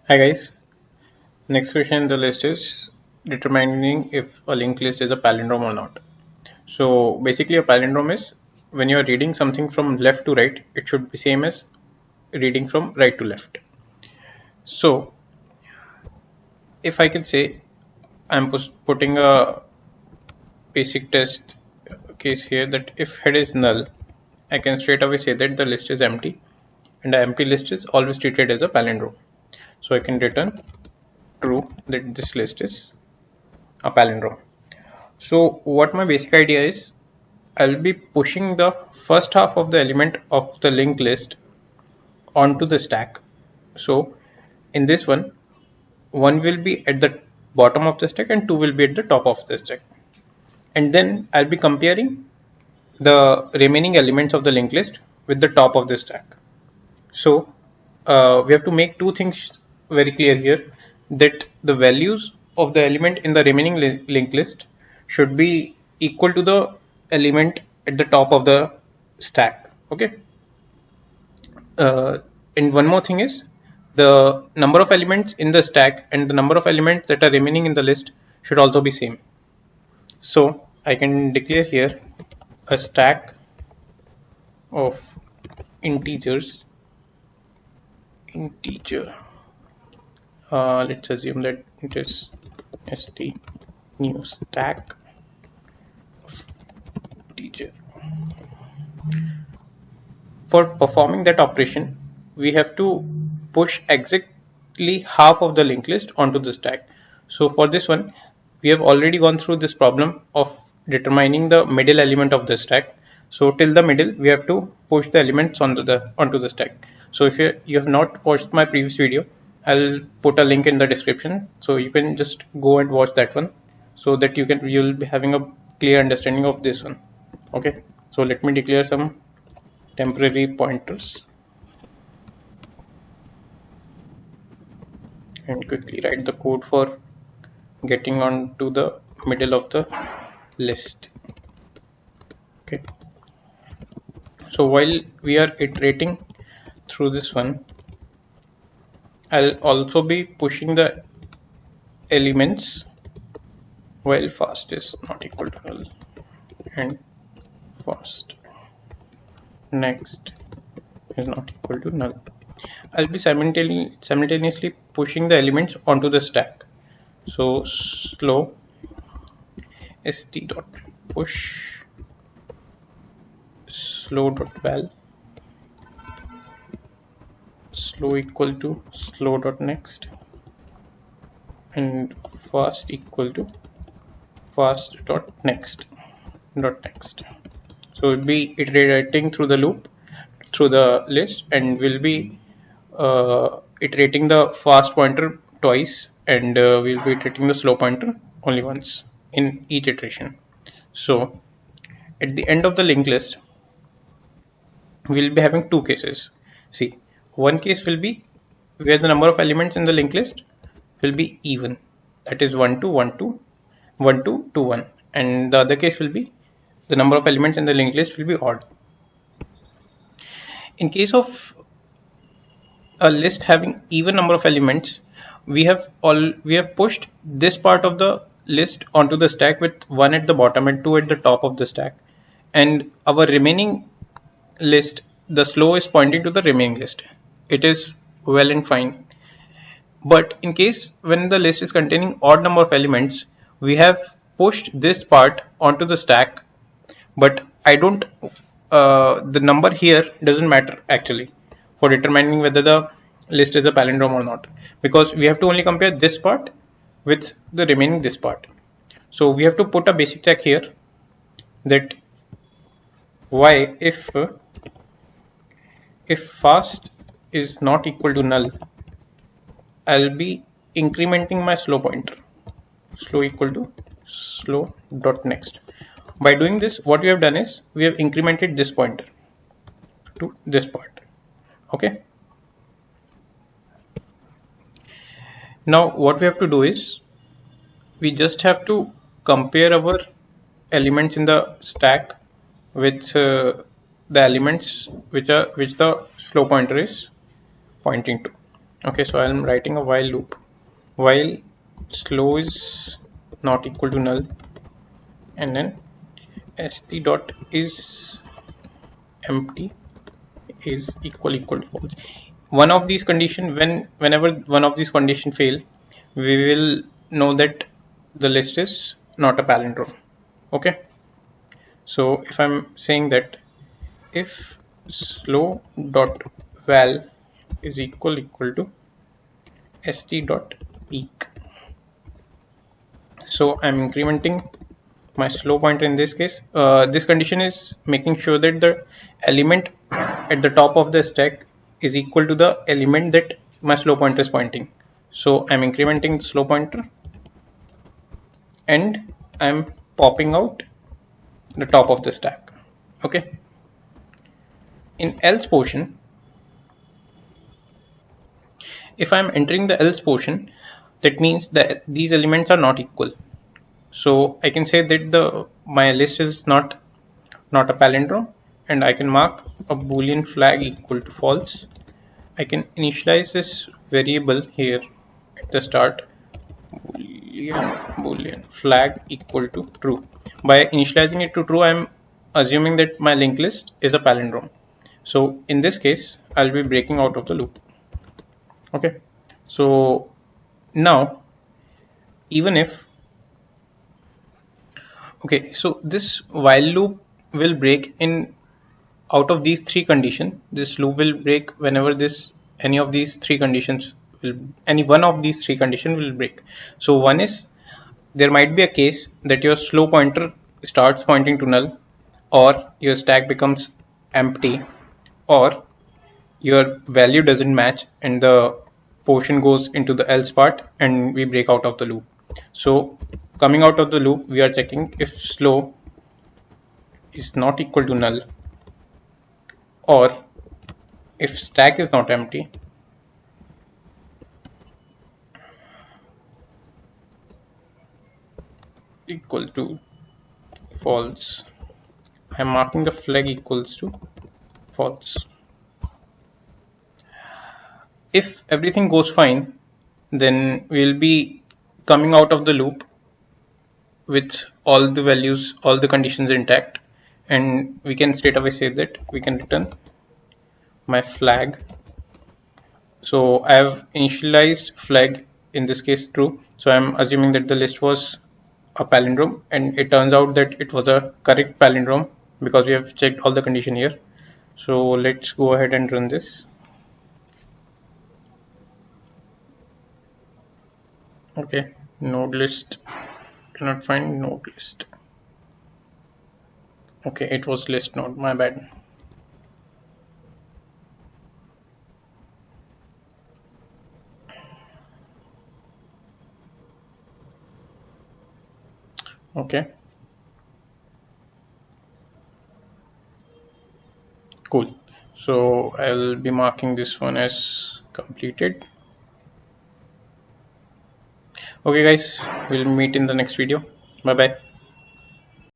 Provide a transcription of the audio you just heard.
Hi guys, next question in the list is determining if a linked list is a palindrome or not. So basically a palindrome is when you are reading something from left to right, it should be same as reading from right to left. So if I can say I'm putting a basic test case here that if head is null, I can straight away say that the list is empty and an empty list is always treated as a palindrome. So I can return true that this list is a palindrome. So what my basic idea is, I'll be pushing the first half of the element of the linked list onto the stack. So in this one will be at the bottom of the stack and two will be at the top of the stack. And then I'll be comparing the remaining elements of the linked list with the top of the stack. So we have to make two things very clear here, that the values of the element in the remaining linked list should be equal to the element at the top of the stack. Okay. And one more thing is, the number of elements in the stack and the number of elements that are remaining in the list should also be same. So I can declare here a stack of integers. Integer. Let's assume that it is st new stack of integer. For performing that operation, we have to push exactly half of the linked list onto the stack. So for this one, we have already gone through this problem of determining the middle element of the stack. So till the middle, we have to push the elements onto the stack. So if you have not watched my previous video, I'll put a link in the description, so you can just go and watch that one, so that you'll be having a clear understanding of this one. Okay, so let me declare some temporary pointers and quickly write the code for getting onto the middle of the list. Okay, so while we are iterating through this one, I'll also be pushing the elements while fast is not equal to null and fast next is not equal to null. I'll be simultaneously pushing the elements onto the stack. So slow st dot push slow dot val slow equal to slow dot next and fast equal to fast dot next. So we'll be iterating through the loop through the list, and we'll be iterating the fast pointer twice, and we'll be iterating the slow pointer only once in each iteration. So at the end of the linked list, we'll be having two cases. See, one case will be where the number of elements in the linked list will be even, that is 1 to 1 to 1 to 2 1, and the other case will be the number of elements in the linked list will be odd. In case of a list having even number of elements, we have pushed this part of the list onto the stack with 1 at the bottom and 2 at the top of the stack, and our remaining list, the slow is pointing to the remaining list. It is well and fine. But in case when the list is containing odd number of elements, we have pushed this part onto the stack, but I don't the number here doesn't matter actually for determining whether the list is a palindrome or not, because we have to only compare this part with the remaining this part. So we have to put a basic check here that why if fast is not equal to null, I'll be incrementing my slow pointer, slow equal to slow dot next. By doing this, what we have done is we have incremented this pointer to this part. Okay, now what we have to do is we just have to compare our elements in the stack with the elements which the slow pointer is pointing to. Okay, so I'm writing a while loop. While slow is not equal to null, and then st dot is empty is equal to false. One of these condition, whenever one of these condition fail, we will know that the list is not a palindrome. Okay, so if I'm saying that if slow dot val is equal to st dot peak, so I'm incrementing my slow pointer in this case. This condition is making sure that the element at the top of the stack is equal to the element that my slow pointer is pointing. So I'm incrementing the slow pointer and I'm popping out the top of the stack. Okay. In else portion, if I'm entering the else portion, that means that these elements are not equal. So I can say that my list is not a palindrome, and I can mark a boolean flag equal to false. I can initialize this variable here at the start, boolean flag equal to true. By initializing it to true, I'm assuming that my linked list is a palindrome. So in this case, I'll be breaking out of the loop. Okay, so now even if okay, so this while loop will break in out of these three conditions. This loop will break whenever any of these three conditions any one of these three conditions will break. So one is, there might be a case that your slow pointer starts pointing to null, or your stack becomes empty, or your value doesn't match and the portion goes into the else part and we break out of the loop. So coming out of the loop, we are checking if slow is not equal to null, or if stack is not empty, equal to false. I'm marking the flag equals to false. If everything goes fine, then we'll be coming out of the loop with all the values, all the conditions intact, and we can straight away say that we can return my flag. So I have initialized flag in this case true, so I'm assuming that the list was a palindrome, and it turns out that it was a correct palindrome because we have checked all the condition here. So let's go ahead and run this. Okay, node list, cannot find node list. Okay, it was list node, my bad. Okay, cool. So I'll be marking this one as completed. Okay guys, we'll meet in the next video. Bye bye.